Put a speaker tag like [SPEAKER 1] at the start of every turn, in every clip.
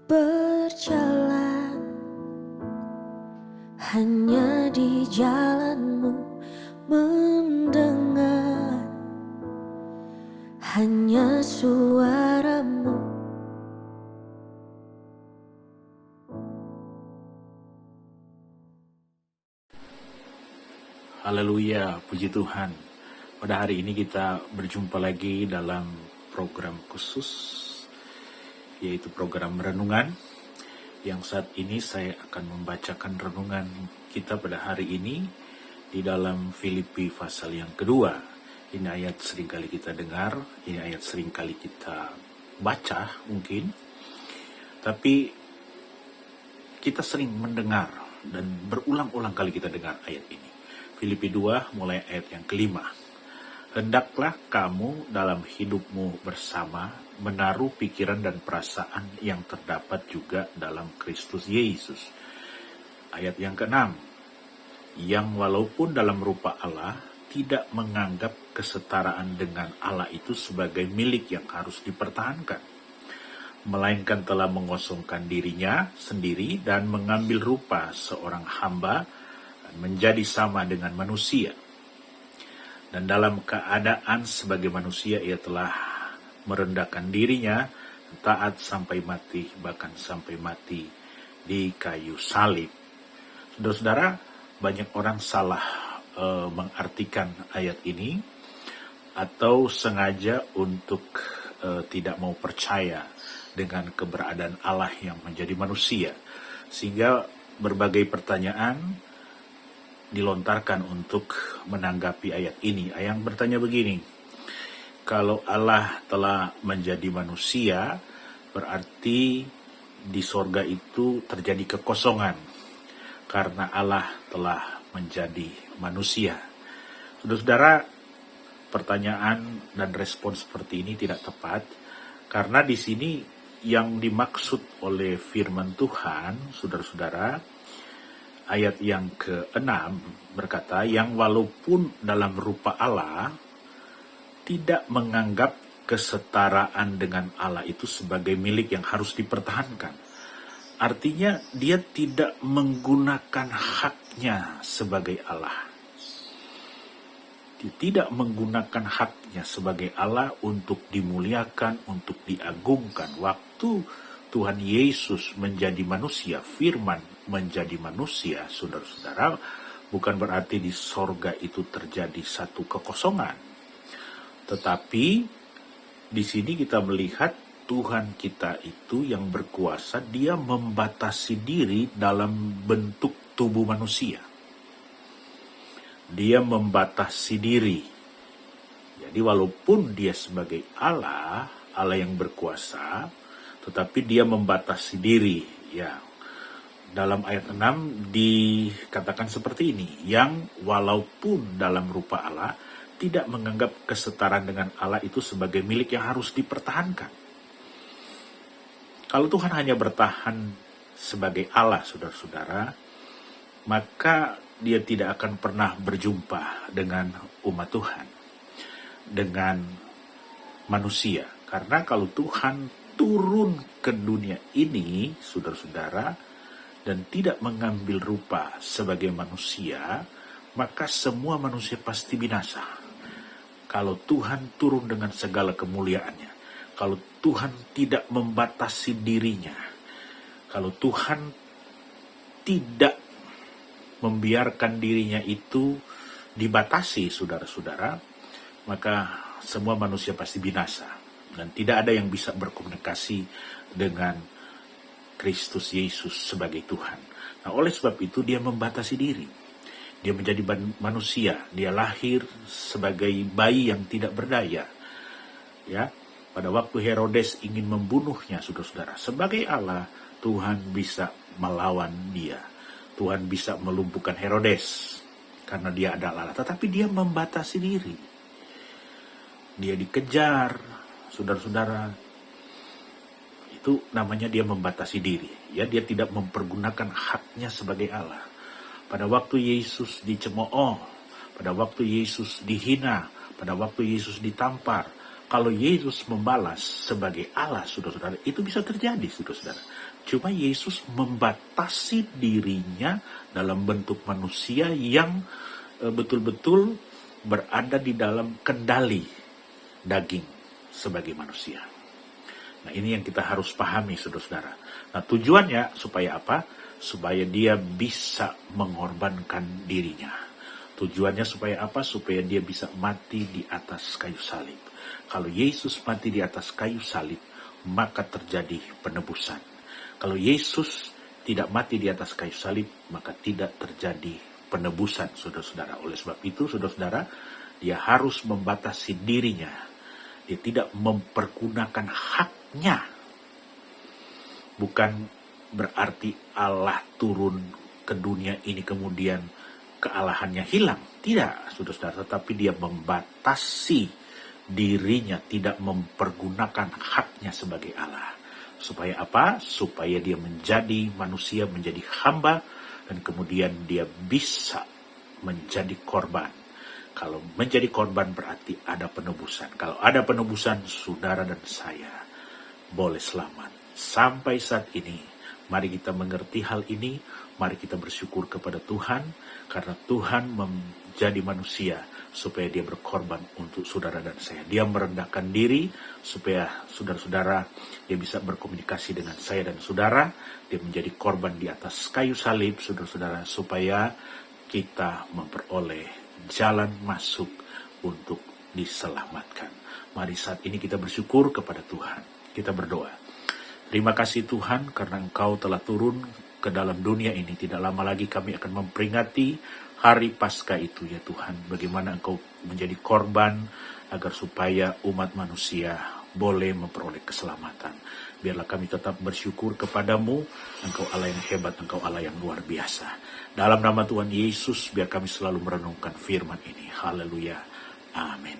[SPEAKER 1] berjalan hanya di jalanmu, mendengar hanya suaramu.
[SPEAKER 2] Haleluya, puji Tuhan. Pada hari ini kita berjumpa lagi dalam program khusus, yaitu program renungan, yang saat ini saya akan membacakan renungan kita pada hari ini di dalam Filipi pasal yang kedua. Ini ayat seringkali kita dengar, ini ayat seringkali kita baca mungkin, tapi kita sering mendengar dan berulang-ulang kali kita dengar ayat ini. Filipi 2 mulai ayat yang kelima. Hendaklah kamu dalam hidupmu bersama menaruh pikiran dan perasaan yang terdapat juga dalam Kristus Yesus. Ayat yang keenam. Yang walaupun dalam rupa Allah tidak menganggap kesetaraan dengan Allah itu sebagai milik yang harus dipertahankan, melainkan telah mengosongkan dirinya sendiri dan mengambil rupa seorang hamba, menjadi sama dengan manusia. Dan dalam keadaan sebagai manusia ia telah merendahkan dirinya, taat sampai mati, bahkan sampai mati di kayu salib. Saudara-saudara, banyak orang salah mengartikan ayat ini, atau sengaja untuk tidak mau percaya dengan keberadaan Allah yang menjadi manusia, sehingga berbagai pertanyaan dilontarkan untuk menanggapi ayat ini. Yang bertanya begini, kalau Allah telah menjadi manusia, berarti di sorga itu terjadi kekosongan karena Allah telah menjadi manusia. Saudara-saudara, pertanyaan dan respon seperti ini tidak tepat, karena di sini yang dimaksud oleh firman Tuhan, saudara-saudara, ayat yang ke-6 berkata, yang walaupun dalam rupa Allah tidak menganggap kesetaraan dengan Allah itu sebagai milik yang harus dipertahankan. Artinya dia tidak menggunakan haknya sebagai Allah. Dia tidak menggunakan haknya sebagai Allah untuk dimuliakan, untuk diagungkan. Waktu Tuhan Yesus menjadi manusia, firman menjadi manusia, saudara-saudara, bukan berarti di sorga itu terjadi satu kekosongan. Tetapi di sini kita melihat Tuhan kita itu yang berkuasa, dia membatasi diri dalam bentuk tubuh manusia. Dia membatasi diri. Jadi walaupun dia sebagai Allah, Allah yang berkuasa, tetapi dia membatasi diri. Ya, dalam ayat 6 dikatakan seperti ini, yang walaupun dalam rupa Allah tidak menganggap kesetaraan dengan Allah itu sebagai milik yang harus dipertahankan. Kalau Tuhan hanya bertahan sebagai Allah, saudara-saudara, maka dia tidak akan pernah berjumpa dengan umat Tuhan, dengan manusia. Karena kalau Tuhan turun ke dunia ini, saudara-saudara, dan tidak mengambil rupa sebagai manusia, maka semua manusia pasti binasa. Kalau Tuhan turun dengan segala kemuliaannya, kalau Tuhan tidak membatasi dirinya, kalau Tuhan tidak membiarkan dirinya itu dibatasi, saudara-saudara, maka semua manusia pasti binasa. Dan tidak ada yang bisa berkomunikasi dengan Kristus Yesus sebagai Tuhan. Nah, oleh sebab itu dia membatasi diri. Dia menjadi manusia. Dia lahir sebagai bayi yang tidak berdaya. Ya, pada waktu Herodes ingin membunuhnya, saudara-saudara, sebagai Allah, Tuhan bisa melawan dia. Tuhan bisa melumpuhkan Herodes karena dia adalah Allah. Tetapi dia membatasi diri. Dia dikejar, saudara-saudara. Itu namanya dia membatasi diri. Ya, dia tidak mempergunakan haknya sebagai Allah. Pada waktu Yesus dicemooh, pada waktu Yesus dihina, pada waktu Yesus ditampar, kalau Yesus membalas sebagai Allah, saudara-saudara, itu bisa terjadi, saudara-saudara. Cuma Yesus membatasi dirinya dalam bentuk manusia yang betul-betul berada di dalam kendali daging sebagai manusia. Nah, ini yang kita harus pahami, saudara-saudara. Nah, tujuannya supaya apa? Supaya dia bisa mengorbankan dirinya. Tujuannya supaya apa? Supaya dia bisa mati di atas kayu salib. Kalau Yesus mati di atas kayu salib, maka terjadi penebusan. Kalau Yesus tidak mati di atas kayu salib, maka tidak terjadi penebusan, saudara-saudara. Oleh sebab itu, saudara-saudara, dia harus membatasi dirinya. Dia tidak mempergunakan haknya. Bukan berarti Allah turun ke dunia ini kemudian kealahannya hilang. Tidak, saudara-saudara. Tetapi dia membatasi dirinya, tidak mempergunakan haknya sebagai Allah. Supaya apa? Supaya dia menjadi manusia, menjadi hamba, dan kemudian dia bisa menjadi korban. Kalau menjadi korban berarti ada penebusan. Kalau ada penebusan, saudara dan saya boleh selamat. Sampai saat ini, mari kita mengerti hal ini, mari kita bersyukur kepada Tuhan, karena Tuhan menjadi manusia, supaya dia berkorban untuk saudara dan saya. Dia merendahkan diri supaya saudara-saudara dia bisa berkomunikasi dengan saya dan saudara. Dia menjadi korban di atas kayu salib, saudara-saudara, supaya kita memperoleh jalan masuk untuk diselamatkan. Mari saat ini kita bersyukur kepada Tuhan. Kita berdoa. Terima kasih Tuhan karena Engkau telah turun ke dalam dunia ini. Tidak lama lagi kami akan memperingati hari Paskah itu ya Tuhan, bagaimana Engkau menjadi korban agar supaya umat manusia boleh memperoleh keselamatan. Biarlah kami tetap bersyukur kepadamu, Engkau Allah yang hebat, Engkau Allah yang luar biasa. Dalam nama Tuhan Yesus, biar kami selalu merenungkan firman ini. Haleluya. Amin.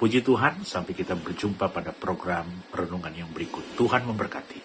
[SPEAKER 2] Puji Tuhan, sampai kita berjumpa pada program renungan yang berikut. Tuhan memberkati.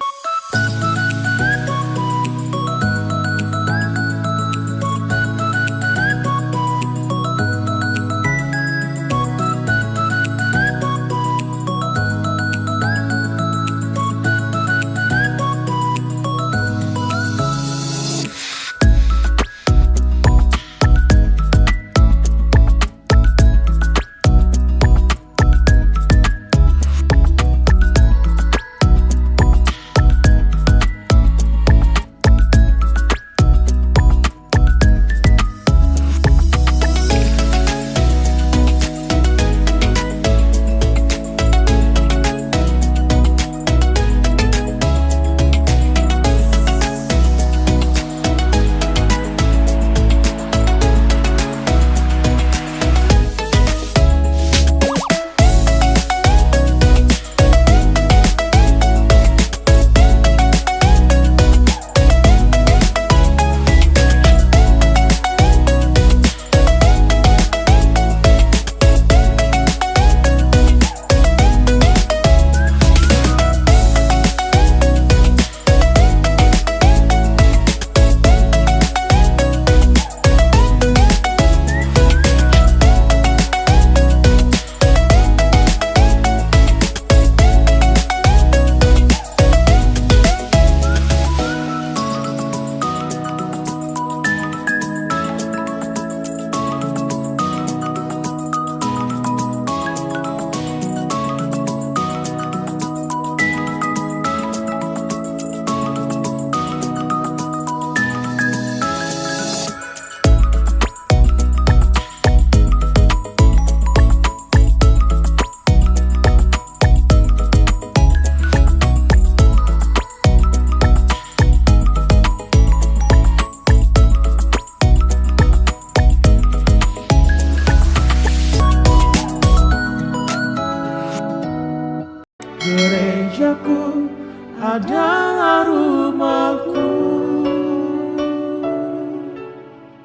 [SPEAKER 3] Gerejaku adalah rumahku.